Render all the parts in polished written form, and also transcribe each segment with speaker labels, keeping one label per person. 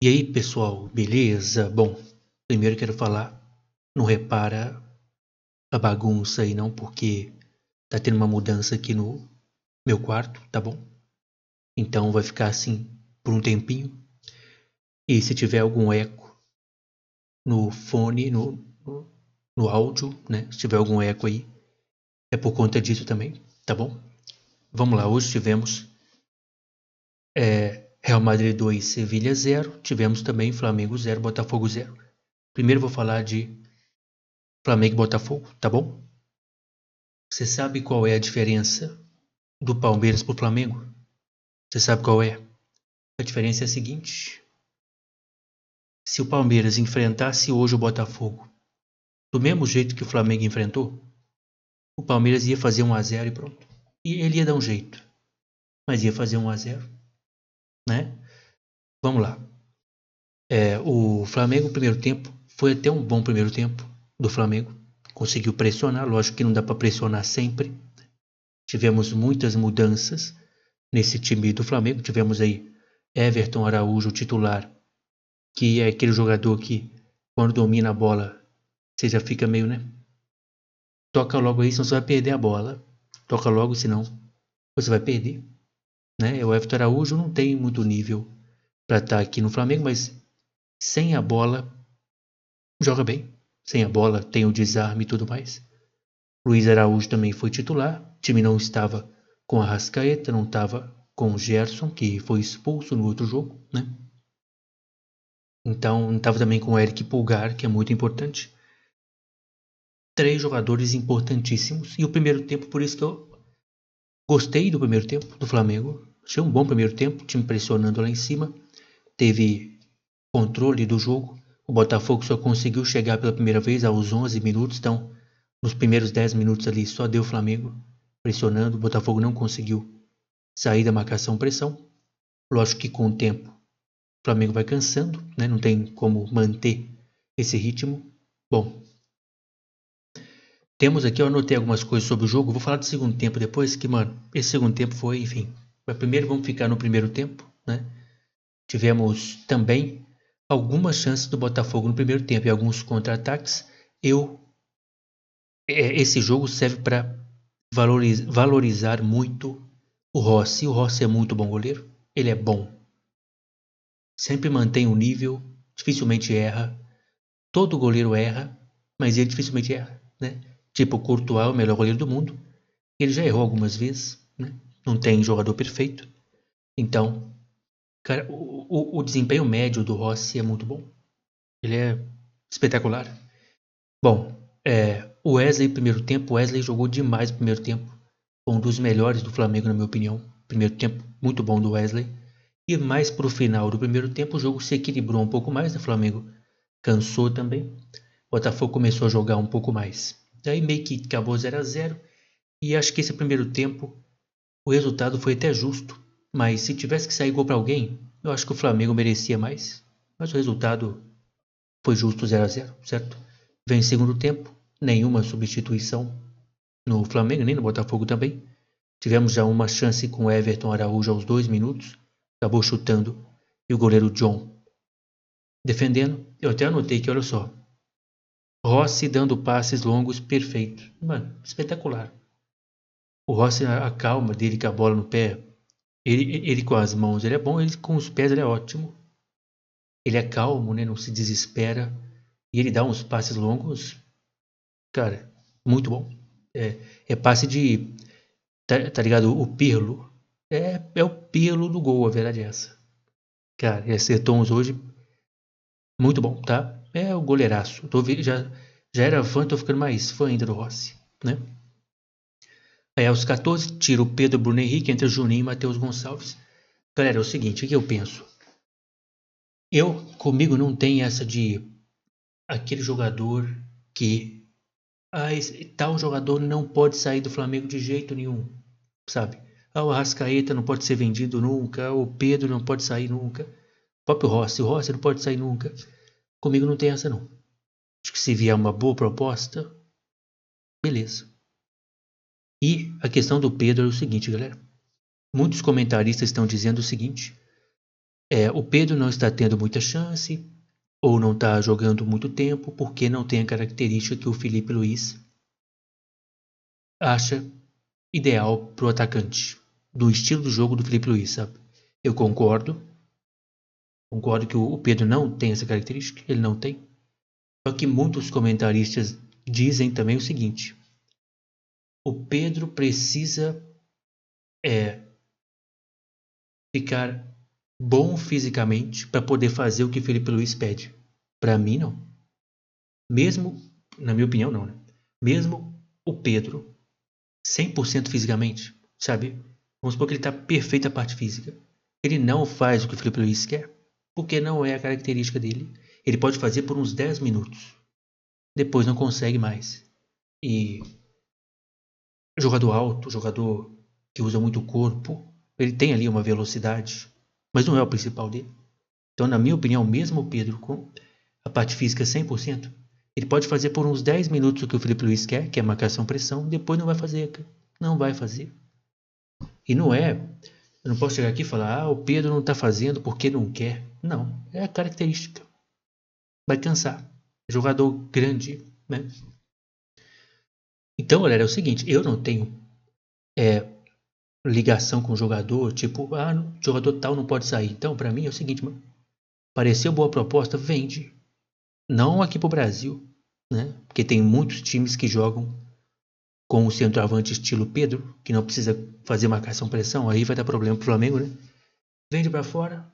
Speaker 1: E aí, pessoal, beleza? Bom, primeiro quero falar, não repara a bagunça aí não, porque tá tendo uma mudança aqui no meu quarto, tá bom? Então vai ficar assim por um tempinho. E se tiver algum eco no fone, no áudio, né? Se tiver algum eco aí, é por conta disso também, tá bom? Vamos lá, hoje tivemos Real Madrid 2, Sevilha 0. Tivemos também Flamengo 0, Botafogo 0. Primeiro vou falar de Flamengo e Botafogo, tá bom? Você sabe qual é a diferença do Palmeiras pro Flamengo? Você sabe qual é? A diferença é a seguinte: se o Palmeiras enfrentasse hoje o Botafogo do mesmo jeito que o Flamengo enfrentou, o Palmeiras ia fazer 1-0 e pronto. E ele ia dar um jeito, mas ia fazer 1-0, né? Vamos lá. O Flamengo, no primeiro tempo, foi até um bom primeiro tempo do Flamengo. Conseguiu pressionar, lógico que não dá para pressionar sempre. Tivemos muitas mudanças nesse time do Flamengo. Tivemos aí Everton Araújo, titular, que é aquele jogador que, quando domina a bola, você já fica meio, né? Toca logo aí, senão você vai perder a bola. Toca logo, senão você vai perder, né? O Everton Araújo não tem muito nível para estar aqui no Flamengo, mas sem a bola joga bem. Sem a bola tem o desarme e tudo mais. Luiz Araújo também foi titular. O time não estava com a Arrascaeta, não estava com o Gerson, que foi expulso no outro jogo, né? Então, não estava também com o Eric Pulgar, que é muito importante. Três jogadores importantíssimos. E o primeiro tempo, por isso que eu gostei do primeiro tempo do Flamengo. Achei um bom primeiro tempo, time pressionando lá em cima. Teve controle do jogo. O Botafogo só conseguiu chegar pela primeira vez aos 11 minutos. Então, nos primeiros 10 minutos ali, só deu o Flamengo pressionando. O Botafogo não conseguiu sair da marcação-pressão. Lógico que com o tempo, o Flamengo vai cansando, né? Não tem como manter esse ritmo. Bom, temos aqui, eu anotei algumas coisas sobre o jogo. Vou falar do segundo tempo depois, que, mano, esse segundo tempo foi, enfim. Mas primeiro vamos ficar no primeiro tempo, né? Tivemos também algumas chances do Botafogo no primeiro tempo e alguns contra-ataques. Esse jogo serve para valorizar muito o Rossi. O Rossi é muito bom goleiro. Ele é bom. Sempre mantém o nível, dificilmente erra. Todo goleiro erra, mas ele dificilmente erra, né? Tipo, o Courtois é o melhor goleiro do mundo. Ele já errou algumas vezes, né? Não tem jogador perfeito. Então, cara, o desempenho médio do Rossi é muito bom. Ele é espetacular. Bom, o Wesley, primeiro tempo, o Wesley jogou demais no primeiro tempo. Foi um dos melhores do Flamengo, na minha opinião. Primeiro tempo, muito bom do Wesley. E mais pro final do primeiro tempo, o jogo se equilibrou um pouco mais. O Flamengo cansou também. O Botafogo começou a jogar um pouco mais. Daí meio que acabou 0-0. E acho que esse primeiro tempo, o resultado foi até justo. Mas se tivesse que sair gol para alguém, eu acho que o Flamengo merecia mais. Mas o resultado foi justo, 0-0, certo? Vem segundo tempo, nenhuma substituição no Flamengo, nem no Botafogo também. Tivemos já uma chance com o Everton Araújo aos 2 minutos. Acabou chutando. E o goleiro John defendendo. Eu até anotei que, olha só. Rossi dando passes longos perfeitos. Mano, espetacular. O Rossi, a calma dele com a bola no pé. Ele com as mãos, ele é bom. Ele com os pés, ele é ótimo. Ele é calmo, né? Não se desespera. E ele dá uns passes longos. Cara, muito bom. É passe de... Tá ligado? O Pirlo. É o Pirlo do gol, a verdade é essa. Cara, ele acertou uns hoje. Muito bom, tá? É o goleiraço. Já era fã, tô ficando mais fã ainda do Rossi, né? Aí aos 14, tira o Pedro, Bruno Henrique, entra Juninho e Matheus Gonçalves. Galera, é o seguinte, o que eu penso? Comigo não tem essa de aquele jogador que tal jogador não pode sair do Flamengo de jeito nenhum, sabe? O Arrascaeta não pode ser vendido nunca, o Pedro não pode sair nunca, o próprio Rossi, o Rossi não pode sair nunca. Comigo não tem essa não. Acho que se vier uma boa proposta, beleza. E a questão do Pedro é o seguinte, galera. Muitos comentaristas estão dizendo o seguinte, O Pedro não está tendo muita chance, ou não está jogando muito tempo, porque não tem a característica que o Felipe Luiz acha ideal para o atacante, do estilo do jogo do Felipe Luiz, sabe? Eu concordo que o Pedro não tem essa característica, ele não tem. Só que muitos comentaristas dizem também o seguinte: o Pedro precisa ficar bom fisicamente para poder fazer o que o Felipe Luiz pede. Para mim, não. Mesmo, na minha opinião, não, né? Mesmo o Pedro 100% fisicamente, sabe? Vamos supor que ele está perfeito a parte física. Ele não faz o que o Felipe Luiz quer, porque não é a característica dele. Ele pode fazer por uns 10 minutos. Depois não consegue mais. E jogador alto, jogador que usa muito o corpo, ele tem ali uma velocidade, mas não é o principal dele. Então, na minha opinião, mesmo o Pedro com a parte física 100%, ele pode fazer por uns 10 minutos o que o Felipe Luiz quer, que é marcação-pressão, depois não vai fazer. Não vai fazer. E não é... Eu não posso chegar aqui e falar, o Pedro não está fazendo porque não quer. Não, é a característica. Vai cansar. É jogador grande, né? Então, galera, é o seguinte, eu não tenho ligação com o jogador, tipo, jogador tal não pode sair. Então, para mim é o seguinte, mano, pareceu boa proposta, vende. Não aqui pro Brasil, né? Porque tem muitos times que jogam com o centroavante estilo Pedro, que não precisa fazer marcação-pressão, aí vai dar problema pro Flamengo, né? Vende para fora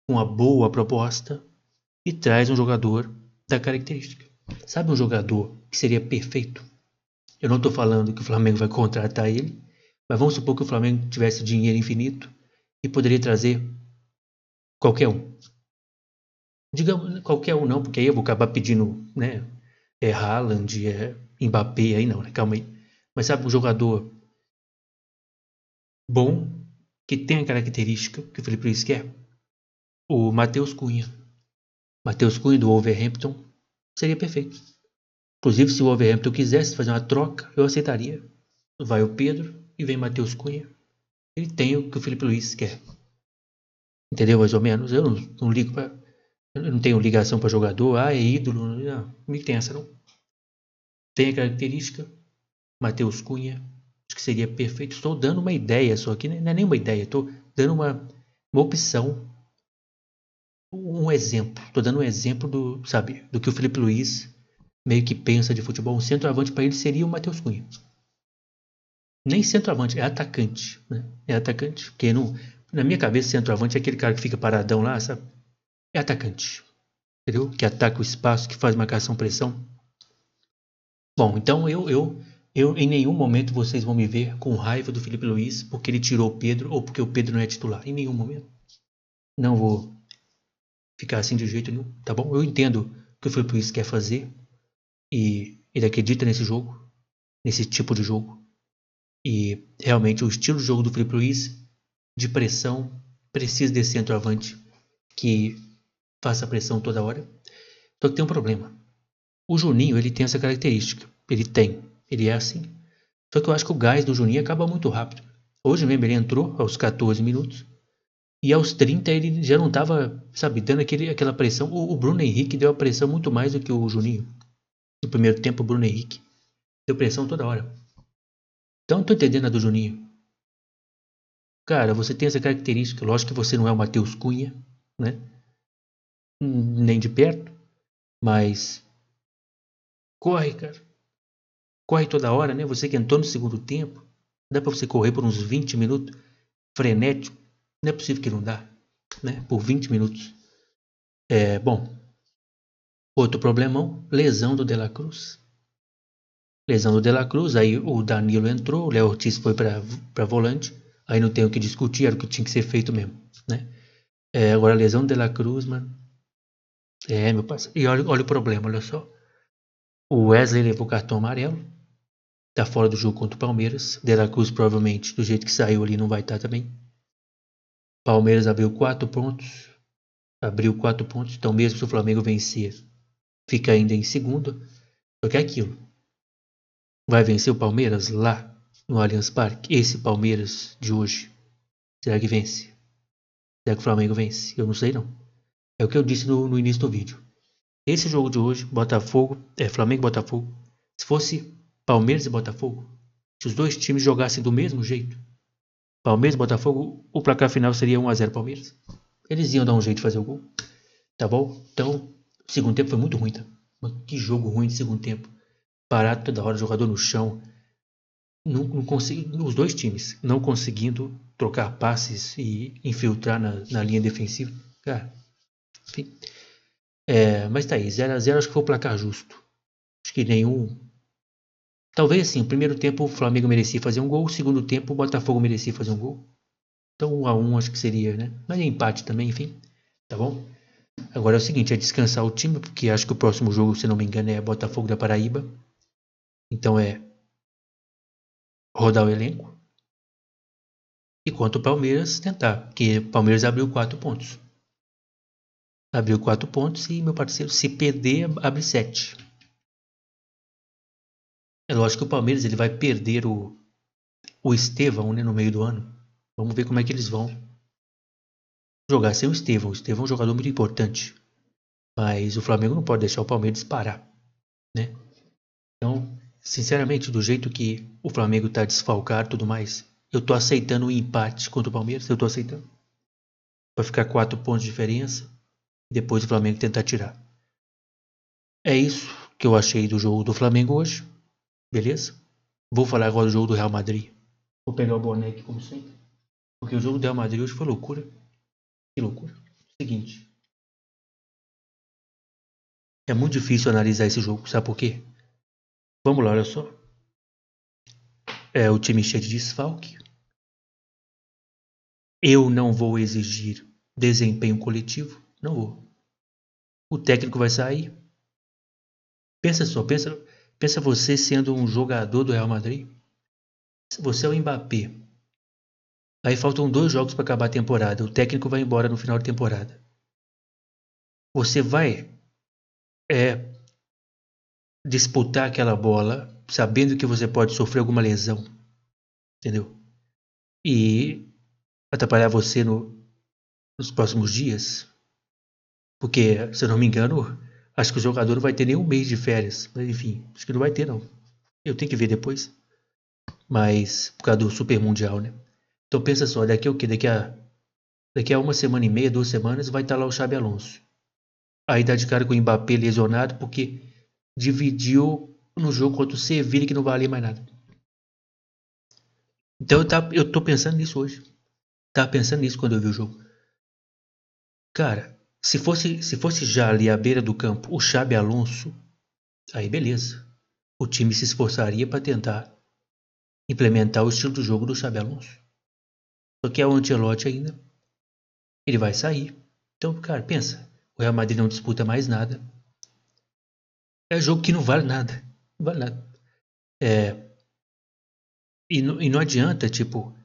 Speaker 1: com uma boa proposta e traz um jogador da característica. Sabe um jogador que seria perfeito? Eu não estou falando que o Flamengo vai contratar ele, mas vamos supor que o Flamengo tivesse dinheiro infinito e poderia trazer qualquer um. Digamos, qualquer um não, porque aí eu vou acabar pedindo, né? Haaland, Mbappé, aí não, né? Calma aí. Mas sabe um jogador bom, que tem a característica que o Felipe Luiz quer? O Matheus Cunha. Matheus Cunha do Wolverhampton seria perfeito. Inclusive, se o Wolverhampton quisesse fazer uma troca, eu aceitaria. Vai o Pedro e vem Matheus Cunha. Ele tem o que o Felipe Luiz quer. Entendeu? Mais ou menos. Eu não ligo para... Eu não tenho ligação para jogador. É ídolo. Não, comigo tem essa não. Tem a característica. Matheus Cunha. Acho que seria perfeito. Estou dando uma ideia só aqui. Não é nem uma ideia. Estou dando uma opção. Um exemplo. Estou dando um exemplo do que o Felipe Luiz meio que pensa de futebol. Um centroavante para ele seria o Matheus Cunha. Nem centroavante, é atacante, né? É atacante. Porque na minha cabeça, centroavante é aquele cara que fica paradão lá, sabe? É atacante. Entendeu? Que ataca o espaço, que faz marcação-pressão. Bom, então eu em nenhum momento vocês vão me ver com raiva do Felipe Luiz porque ele tirou o Pedro ou porque o Pedro não é titular. Em nenhum momento. Não vou ficar assim de jeito nenhum, tá bom? Eu entendo o que o Felipe Luiz quer fazer e ele acredita nesse jogo, nesse tipo de jogo. E realmente o estilo de jogo do Felipe Luiz, de pressão, precisa desse centroavante que faça pressão toda hora. Só que tem um problema. O Juninho, ele tem essa característica. Ele é assim. Só que eu acho que o gás do Juninho acaba muito rápido. Hoje mesmo ele entrou aos 14 minutos e aos 30 ele já não estava, sabe, dando aquela pressão. O Bruno Henrique deu a pressão muito mais do que o Juninho. No primeiro tempo, o Bruno Henrique deu pressão toda hora. Então, tô entendendo a do Juninho. Cara, você tem essa característica. Lógico que você não é o Matheus Cunha, né? Nem de perto. Mas corre, cara. Corre toda hora, né? Você que entrou no segundo tempo. Dá pra você correr por uns 20 minutos. Frenético. Não é possível que não dá, né? Por 20 minutos. Bom. Outro problemão. Lesão do De La Cruz. Lesão do De La Cruz. Aí o Danilo entrou. O Léo Ortiz foi pra volante. Aí não tem o que discutir. Era o que tinha que ser feito mesmo, né? Agora a lesão do De La Cruz, mano. Meu parceiro. E olha o problema, olha só. O Wesley levou cartão amarelo. Tá fora do jogo contra o Palmeiras. De La Cruz provavelmente, do jeito que saiu ali, não vai estar também. Palmeiras abriu 4 pontos. Então mesmo se o Flamengo vencer, fica ainda em segundo. Só que é aquilo. Vai vencer o Palmeiras lá no Allianz Parque? Esse Palmeiras de hoje. Será que vence? Será que o Flamengo vence? Eu não sei não. É o que eu disse no início do vídeo. Esse jogo de hoje, Flamengo e Botafogo, se fosse Palmeiras e Botafogo, se os dois times jogassem do mesmo jeito, Palmeiras e Botafogo, o placar final seria 1-0 Palmeiras. Eles iam dar um jeito de fazer o gol. Tá bom? Então, o segundo tempo foi muito ruim, tá? Mas que jogo ruim de segundo tempo. Parado toda hora, jogador no chão. Não os dois times não conseguindo trocar passes e infiltrar na linha defensiva. Cara, enfim. Mas tá aí, 0-0 acho que foi o placar justo. Acho que nenhum. Talvez assim, o primeiro tempo o Flamengo merecia fazer um gol, o segundo tempo o Botafogo merecia fazer um gol. Então 1-1 acho que seria, né? Mas é empate também, enfim. Tá bom? Agora é o seguinte, é descansar o time, porque acho que o próximo jogo, se não me engano, é Botafogo da Paraíba. Então é rodar o elenco. E quanto o Palmeiras tentar, porque o Palmeiras abriu 4 pontos. Abriu 4 pontos e, meu parceiro, se perder, abre 7. É lógico que o Palmeiras ele vai perder o Estevão, né, no meio do ano. Vamos ver como é que eles vão jogar sem o Estevão. O Estevão é um jogador muito importante. Mas o Flamengo não pode deixar o Palmeiras parar, né? Então, sinceramente, do jeito que o Flamengo está desfalcado e tudo mais, eu tô aceitando o empate contra o Palmeiras. Eu tô aceitando. Vai ficar 4 pontos de diferença. E depois o Flamengo tentar tirar. É isso que eu achei do jogo do Flamengo hoje. Beleza? Vou falar agora do jogo do Real Madrid. Vou pegar o boné aqui como sempre. Porque o jogo do Real Madrid hoje foi loucura. Que loucura. Seguinte. É muito difícil analisar esse jogo. Sabe por quê? Vamos lá, olha só. É o time cheio de desfalque. Eu não vou exigir desempenho coletivo. Não vou. O técnico vai sair. Pensa só, pensa você sendo um jogador do Real Madrid. Você é o Mbappé. Aí faltam 2 jogos para acabar a temporada. O técnico vai embora no final da temporada. Você vai disputar aquela bola sabendo que você pode sofrer alguma lesão. Entendeu? E atrapalhar você nos próximos dias. Porque, se eu não me engano, acho que o jogador não vai ter nem um mês de férias. Mas, enfim, acho que não vai ter, não. Eu tenho que ver depois. Mas, por causa do Super Mundial, né? Então, pensa só, daqui a o quê? Daqui a 1 semana e meia, 2 semanas, vai estar lá o Xabi Alonso. Aí dá de cara com o Mbappé lesionado, porque dividiu no jogo contra o Sevilla, que não valia mais nada. Então, eu tô pensando nisso hoje. Tava pensando nisso quando eu vi o jogo. Cara, se fosse já ali à beira do campo o Xabi Alonso, aí beleza. O time se esforçaria para tentar implementar o estilo do jogo do Xabi Alonso. Só que é o Ancelotti ainda. Ele vai sair. Então, cara, pensa. O Real Madrid não disputa mais nada. É jogo que não vale nada. Não vale nada. E não adianta, tipo...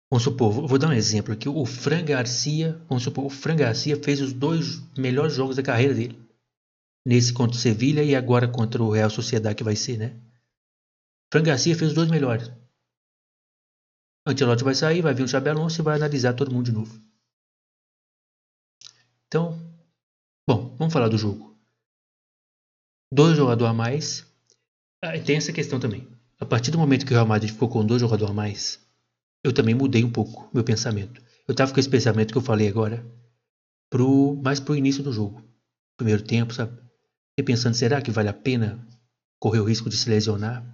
Speaker 1: Vamos supor, vou dar um exemplo aqui. O Fran Garcia, vamos supor, o Fran Garcia fez os 2 melhores jogos da carreira dele. Nesse contra o Sevilla e agora contra o Real Sociedad, que vai ser, né? Fran Garcia fez os 2 melhores. Ancelotti vai sair, vai vir o Xabi Alonso e vai analisar todo mundo de novo. Então, bom, vamos falar do jogo. 2 jogadores a mais. Tem essa questão também. A partir do momento que o Real Madrid ficou com 2 jogadores a mais, eu também mudei um pouco meu pensamento. Eu tava com esse pensamento que eu falei agora mais pro início do jogo. Primeiro tempo, sabe? E pensando, será que vale a pena correr o risco de se lesionar?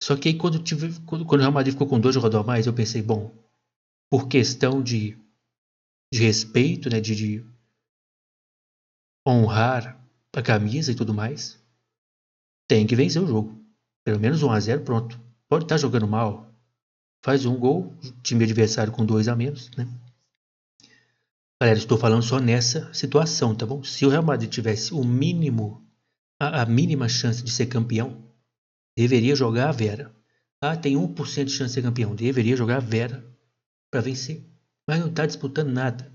Speaker 1: Só que aí quando o Real Madrid ficou com 2 jogadores a mais, eu pensei, bom, por questão de respeito, né, de honrar a camisa e tudo mais, tem que vencer o jogo. Pelo menos 1-0, pronto. Pode estar jogando mal, faz um gol, time adversário com 2 a menos, né? Galera, estou falando só nessa situação, tá bom? Se o Real Madrid tivesse o mínimo, a mínima chance de ser campeão, deveria jogar a Vera. Tem 1% de chance de ser campeão. Deveria jogar a Vera para vencer. Mas não está disputando nada.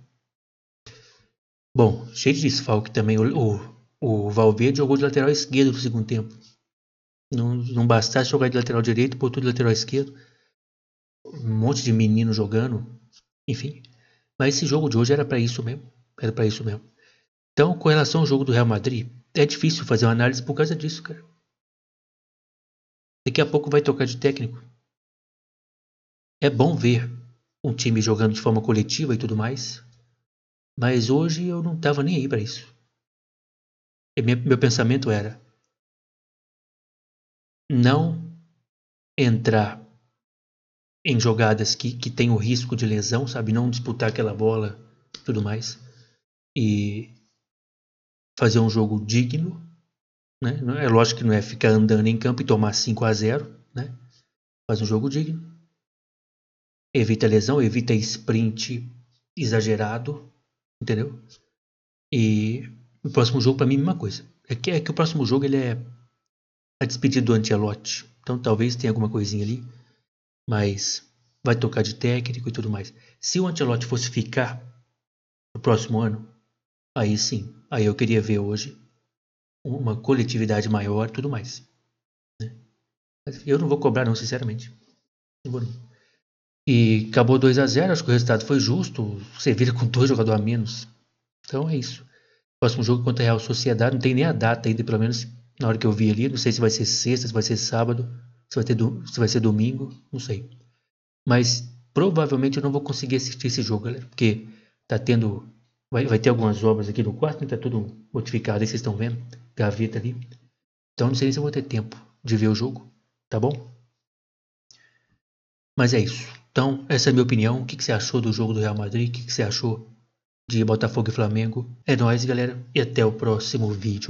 Speaker 1: Bom, cheio de desfalque também. O Valverde jogou de lateral esquerdo no segundo tempo. Não bastasse jogar de lateral direito, botou de lateral esquerdo. um monte de menino jogando, enfim. Mas esse jogo de hoje era para isso mesmo. Era para isso mesmo. Então, com relação ao jogo do Real Madrid, é difícil fazer uma análise por causa disso, cara. Daqui a pouco vai trocar de técnico. É bom ver um time jogando de forma coletiva e tudo mais, mas hoje eu não tava nem aí para isso. E meu pensamento era não entrar em jogadas que tem o risco de lesão, sabe? Não disputar aquela bola e tudo mais. E fazer um jogo digno, né? É lógico que não é ficar andando em campo e tomar 5-0, né? Faz um jogo digno. Evita lesão, evita sprint exagerado, entendeu? E o próximo jogo, para mim, é a mesma coisa. É que o próximo jogo ele é a despedida do Ancelotti. Então talvez tenha alguma coisinha ali, mas vai tocar de técnico e tudo mais. Se o Ancelotti fosse ficar no próximo ano, aí sim, aí eu queria ver hoje uma coletividade maior e tudo mais. Né? Mas eu não vou cobrar não, sinceramente. Não vou, não. E acabou 2-0, acho que o resultado foi justo. Você vira com 2 jogadores a menos. Então é isso. Próximo jogo contra a Real Sociedade, não tem nem a data ainda, pelo menos na hora que eu vi ali. Não sei se vai ser sexta, se vai ser sábado, se vai ser domingo, não sei. Mas provavelmente eu não vou conseguir assistir esse jogo, galera, porque tá tendo. Vai ter algumas obras aqui no quarto, né? Tá tudo modificado aí, vocês estão vendo? Gaveta ali. Então não sei nem se eu vou ter tempo de ver o jogo, tá bom? Mas é isso. Então, essa é a minha opinião. O que você achou do jogo do Real Madrid? O que você achou de Botafogo e Flamengo? É nóis, galera. E até o próximo vídeo.